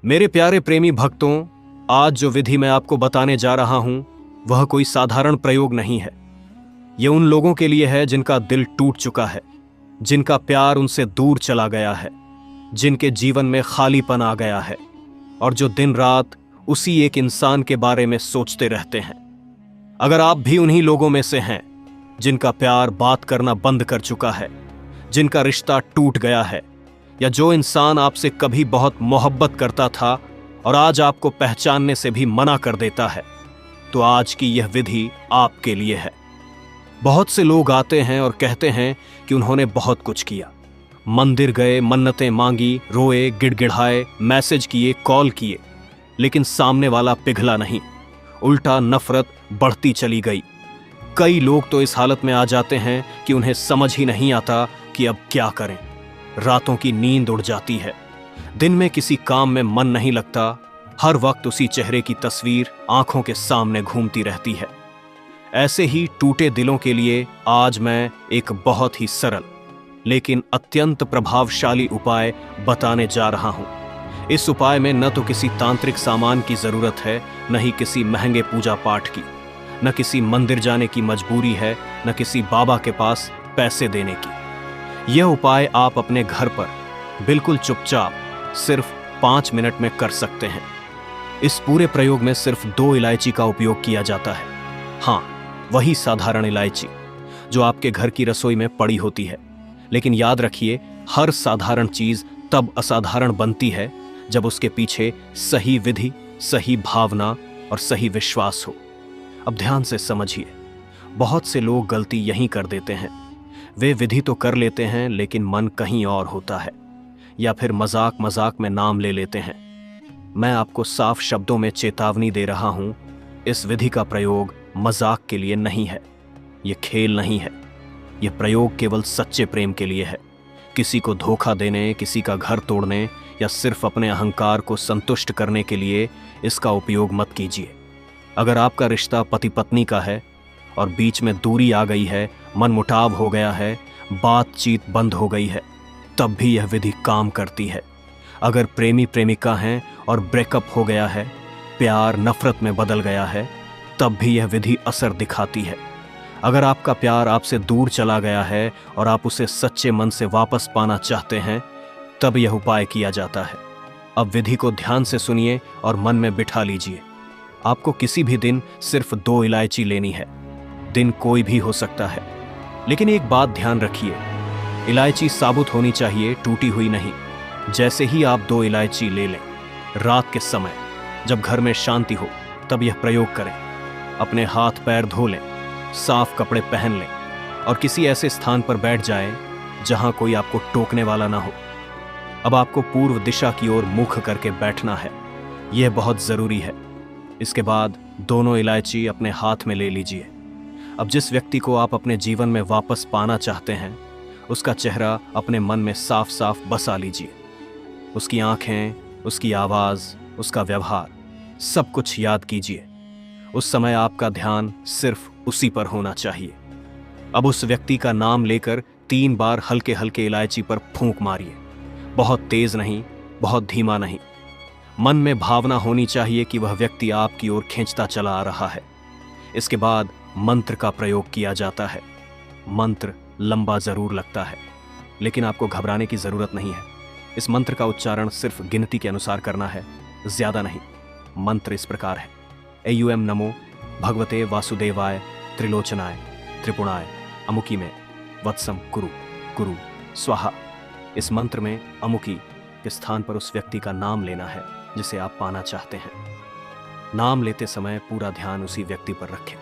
मेरे प्यारे प्रेमी भक्तों, आज जो विधि मैं आपको बताने जा रहा हूं वह कोई साधारण प्रयोग नहीं है। यह उन लोगों के लिए है जिनका दिल टूट चुका है, जिनका प्यार उनसे दूर चला गया है, जिनके जीवन में खालीपन आ गया है और जो दिन रात उसी एक इंसान के बारे में सोचते रहते हैं। अगर आप भी उन्हीं लोगों में से हैं जिनका प्यार बात करना बंद कर चुका है, जिनका रिश्ता टूट गया है, या जो इंसान आपसे कभी बहुत मोहब्बत करता था और आज आपको पहचानने से भी मना कर देता है, तो आज की यह विधि आपके लिए है। बहुत से लोग आते हैं और कहते हैं कि उन्होंने बहुत कुछ किया, मंदिर गए, मन्नतें मांगी, रोए, गिड़गिड़ाए, मैसेज किए, कॉल किए, लेकिन सामने वाला पिघला नहीं, उल्टा नफरत बढ़ती चली गई। कई लोग तो इस हालत में आ जाते हैं कि उन्हें समझ ही नहीं आता कि अब क्या करें। रातों की नींद उड़ जाती है, दिन में किसी काम में मन नहीं लगता, हर वक्त उसी चेहरे की तस्वीर आंखों के सामने घूमती रहती है। ऐसे ही टूटे दिलों के लिए आज मैं एक बहुत ही सरल लेकिन अत्यंत प्रभावशाली उपाय बताने जा रहा हूं। इस उपाय में न तो किसी तांत्रिक सामान की जरूरत है, न ही किसी महंगे पूजा पाठ की, न किसी मंदिर जाने की मजबूरी है, न किसी बाबा के पास पैसे देने की। यह उपाय आप अपने घर पर बिल्कुल चुपचाप सिर्फ 5 मिनट में कर सकते हैं। इस पूरे प्रयोग में सिर्फ 2 इलायची का उपयोग किया जाता है। हाँ, वही साधारण इलायची जो आपके घर की रसोई में पड़ी होती है। लेकिन याद रखिए, हर साधारण चीज तब असाधारण बनती है जब उसके पीछे सही विधि, सही भावना और सही विश्वास हो। अब ध्यान से समझिए, बहुत से लोग गलती यहीं कर देते हैं। वे विधि तो कर लेते हैं लेकिन मन कहीं और होता है, या फिर मजाक मजाक में नाम ले लेते हैं। मैं आपको साफ शब्दों में चेतावनी दे रहा हूं, इस विधि का प्रयोग मजाक के लिए नहीं है, यह खेल नहीं है। यह प्रयोग केवल सच्चे प्रेम के लिए है। किसी को धोखा देने, किसी का घर तोड़ने या सिर्फ अपने अहंकार को संतुष्ट करने के लिए इसका उपयोग मत कीजिए। अगर आपका रिश्ता पति पत्नी का है और बीच में दूरी आ गई है, मनमुटाव हो गया है, बातचीत बंद हो गई है, तब भी यह विधि काम करती है। अगर प्रेमी प्रेमिका हैं और ब्रेकअप हो गया है, प्यार नफरत में बदल गया है, तब भी यह विधि असर दिखाती है। अगर आपका प्यार आपसे दूर चला गया है और आप उसे सच्चे मन से वापस पाना चाहते हैं, तब यह उपाय किया जाता है। अब विधि को ध्यान से सुनिए और मन में बिठा लीजिए। आपको किसी भी दिन सिर्फ 2 इलायची लेनी है। दिन कोई भी हो सकता है, लेकिन एक बात ध्यान रखिए, इलायची साबुत होनी चाहिए, टूटी हुई नहीं। जैसे ही आप 2 इलायची ले लें, रात के समय जब घर में शांति हो, तब यह प्रयोग करें। अपने हाथ पैर धो लें, साफ कपड़े पहन लें और किसी ऐसे स्थान पर बैठ जाएं जहां कोई आपको टोकने वाला ना हो। अब आपको पूर्व दिशा की ओर मुख करके बैठना है, यह बहुत जरूरी है। इसके बाद दोनों इलायची अपने हाथ में ले लीजिए। अब जिस व्यक्ति को आप अपने जीवन में वापस पाना चाहते हैं, उसका चेहरा अपने मन में साफ साफ बसा लीजिए। उसकी आंखें, उसकी आवाज, उसका व्यवहार, सब कुछ याद कीजिए। उस समय आपका ध्यान सिर्फ उसी पर होना चाहिए। अब उस व्यक्ति का नाम लेकर 3 बार हल्के हल्के इलायची पर फूंक मारिए। बहुत तेज नहीं, बहुत धीमा नहीं। मन में भावना होनी चाहिए कि वह व्यक्ति आपकी ओर खींचता चला आ रहा है। इसके बाद मंत्र का प्रयोग किया जाता है। मंत्र लंबा जरूर लगता है, लेकिन आपको घबराने की जरूरत नहीं है। इस मंत्र का उच्चारण सिर्फ गिनती के अनुसार करना है, ज्यादा नहीं। मंत्र इस प्रकार है: ऐम नमो भगवते वासुदेवाय त्रिलोचनाय त्रिपुणाय अमुकी में वत्सम कुरु कुरु स्वाहा। इस मंत्र में अमुकी के स्थान पर उस व्यक्ति का नाम लेना है जिसे आप पाना चाहते हैं। नाम लेते समय पूरा ध्यान उसी व्यक्ति पर रखें।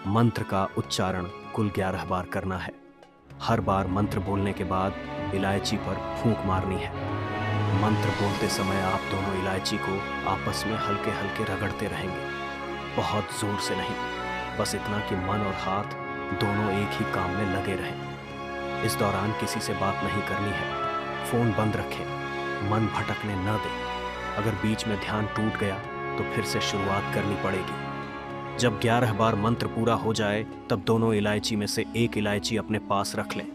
मंत्र का उच्चारण कुल 11 बार करना है। हर बार मंत्र बोलने के बाद इलायची पर फूंक मारनी है। मंत्र बोलते समय आप दोनों इलायची को आपस में हल्के हल्के रगड़ते रहेंगे, बहुत जोर से नहीं, बस इतना कि मन और हाथ दोनों एक ही काम में लगे रहें। इस दौरान किसी से बात नहीं करनी है, फोन बंद रखें, मन भटकने न दें। अगर बीच में ध्यान टूट गया तो फिर से शुरुआत करनी पड़ेगी। जब 11 बार मंत्र पूरा हो जाए, तब दोनों इलायची में से एक इलायची अपने पास रख लें।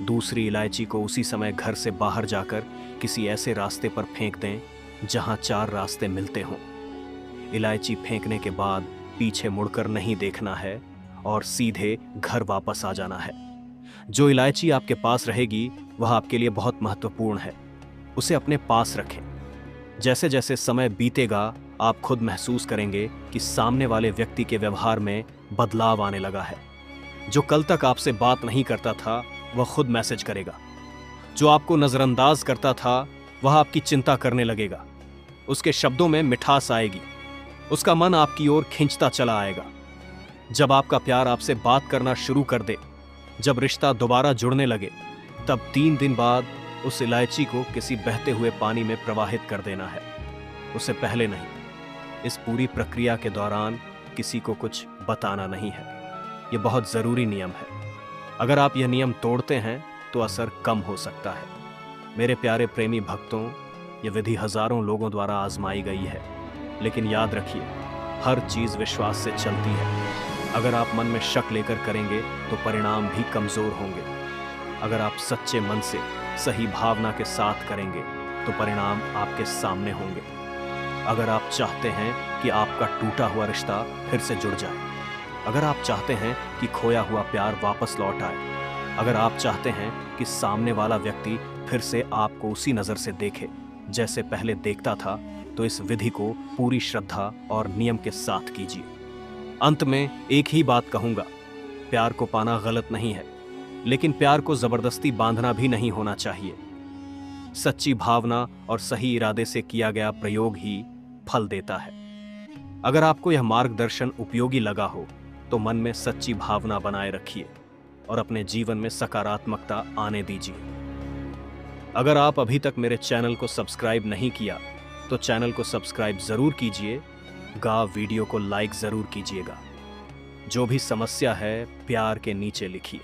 दूसरी इलायची को उसी समय घर से बाहर जाकर किसी ऐसे रास्ते पर फेंक दें जहां 4 रास्ते मिलते हों। इलायची फेंकने के बाद पीछे मुड़कर नहीं देखना है और सीधे घर वापस आ जाना है। जो इलायची आपके पास रहेगी वह आपके लिए बहुत महत्वपूर्ण है। उसे अपने पास रखें। जैसे जैसे समय बीतेगा आप खुद महसूस करेंगे कि सामने वाले व्यक्ति के व्यवहार में बदलाव आने लगा है। जो कल तक आपसे बात नहीं करता था वह खुद मैसेज करेगा। जो आपको नजरअंदाज करता था वह आपकी चिंता करने लगेगा। उसके शब्दों में मिठास आएगी। उसका मन आपकी ओर खींचता चला आएगा। जब आपका प्यार आपसे बात करना शुरू कर दे, जब रिश्ता दोबारा जुड़ने लगे, तब 3 दिन बाद उस इलायची को किसी बहते हुए पानी में प्रवाहित कर देना है, उससे पहले नहीं। इस पूरी प्रक्रिया के दौरान किसी को कुछ बताना नहीं है। यह बहुत जरूरी नियम है। अगर आप यह नियम तोड़ते हैं तो असर कम हो सकता है। मेरे प्यारे प्रेमी भक्तों, यह विधि हजारों लोगों द्वारा आजमाई गई है, लेकिन याद रखिए, हर चीज विश्वास से चलती है। अगर आप मन में शक लेकर करेंगे तो परिणाम भी कमजोर होंगे। अगर आप सच्चे मन से सही भावना के साथ करेंगे तो परिणाम आपके सामने होंगे। अगर आप चाहते हैं कि आपका टूटा हुआ रिश्ता फिर से जुड़ जाए, अगर आप चाहते हैं कि खोया हुआ प्यार वापस लौट आए, अगर आप चाहते हैं कि सामने वाला व्यक्ति फिर से आपको उसी नजर से देखे जैसे पहले देखता था, तो इस विधि को पूरी श्रद्धा और नियम के साथ कीजिए। अंत में एक ही बात कहूंगा, प्यार को पाना गलत नहीं है, लेकिन प्यार को जबरदस्ती बांधना भी नहीं होना चाहिए। सच्ची भावना और सही इरादे से किया गया प्रयोग ही फल देता है। अगर आपको यह मार्गदर्शन उपयोगी लगा हो तो मन में सच्ची भावना बनाए रखिए और अपने जीवन में सकारात्मकता आने दीजिए। अगर आप अभी तक मेरे चैनल को सब्सक्राइब नहीं किया तो चैनल को सब्सक्राइब जरूर कीजिए। वीडियो को लाइक जरूर कीजिएगा। जो भी समस्या है प्यार के नीचे लिखिए।